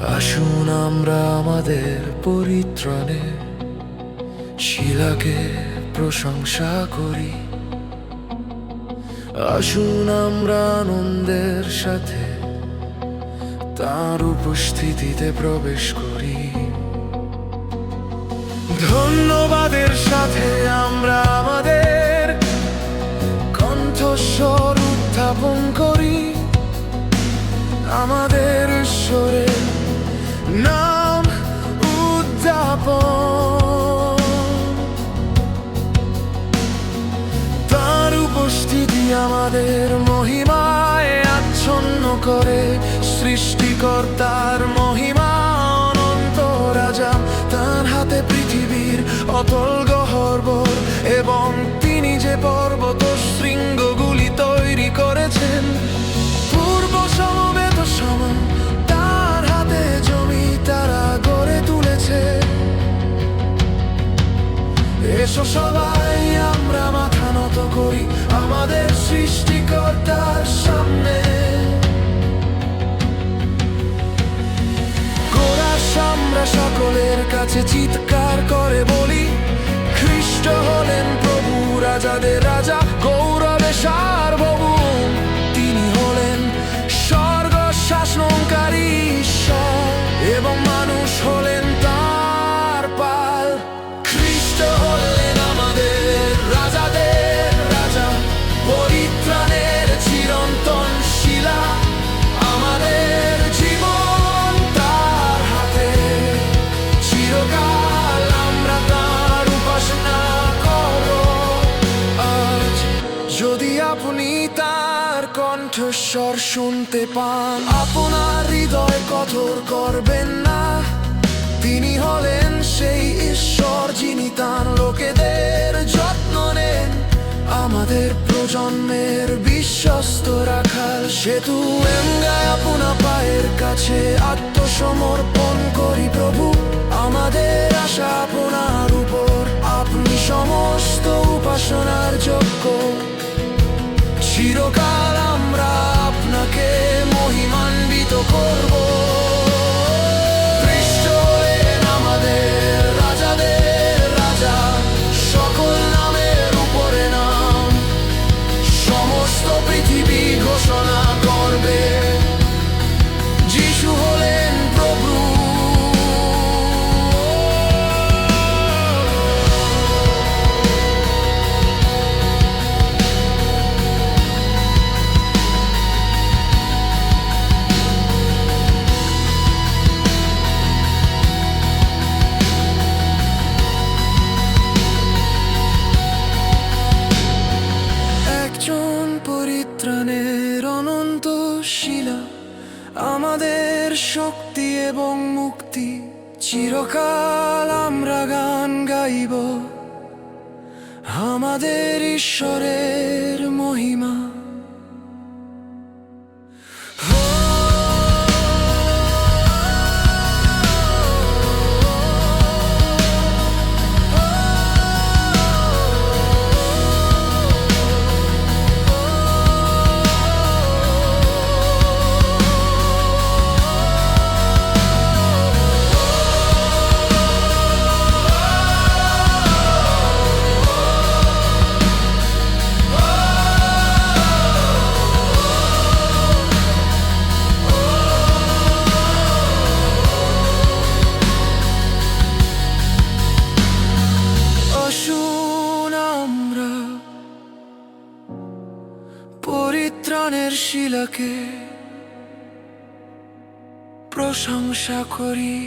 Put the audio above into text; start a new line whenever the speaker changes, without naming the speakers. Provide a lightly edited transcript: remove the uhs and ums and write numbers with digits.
আসুন আমরা আমাদের পরিত্রাণে শিলাকে প্রশংসা করি। আসুন আমরা আনন্দের সাথে তাঁর উপস্থিতিতে প্রবেশ করি। ধন্যবাদের সাথে আমরা আমাদের কণ্ঠস্বর উত্থাপন করি আমাদের ঈশ্বরের নাম উদ্যাপন। তার উপস্থিতি আমাদের মহিমায় আচ্ছন্ন করে। সৃষ্টিকর্তার মহিমা অনন্ত রাজা, তার হাতে পৃথিবীর অতল গহ্বর, এবং তিনি যে পর্বত শৃঙ্গগুলি তৈরি করেছেন পূর্ব সমবেত সম, তার হাতে জমি তারা গড়ে তুলেছে। এসো সবাই আমরা মাথা নত করি আমাদের সৃষ্টিকর্তার সামনে। আমরা সকলের কাছে চিৎকার করে বলি, খ্রিস্ট হলেন প্রভু, রাজাদের রাজা, গৌরবে সার্বভৌম। তিনি হলেন স্বর্গ শাসনকারী ঈশ্বর, এবং মানুষ হলেন তার পাল। খ্রিস্ট হলেন আমাদের রাজাদের রাজা, পরিত্রাণের চিরন্তন শিলা। আমাদের জীবন তার হাতে, চিরকাল আমরা তার উপাসনা করব। আজ যদি আপনি তার কণ্ঠস্বর শুনতে পান, আপনার হৃদয় কঠোর করবেন না। তিনি হলেন সেই ঈশ্বর যিনি তার লোকেদের যত্ন নেন, আমাদের প্রজন্মের বিশ্বস্ত রাখাল। সেতু এঙ্গায় আপনা পায়ের কাছে আত্মসমর্পণ করি প্রভু, আমাদের আশা আপনার উপর। আপনি সমস্ত উপাসনার যোগ্য, চিরকাল আমরা আপনাকে মহিমান্বিত করব। খ্রিস্ট হলেন আমাদের রাজাদের রাজা, সকল নামের উপরে নাম। সমস্ত পৃথিবী ঘোষণা করবে, যিশু হলেন প্রভু। একজন পরিত্রাণের অনন্ত শিলা, আমাদের শক্তি এবং মুক্তি। চিরকাল আমরা গান গাইব আমাদের ঈশ্বরের মহিমা। আসুন আমরা পরিত্রাণের শিলাকে প্রশংসা করি।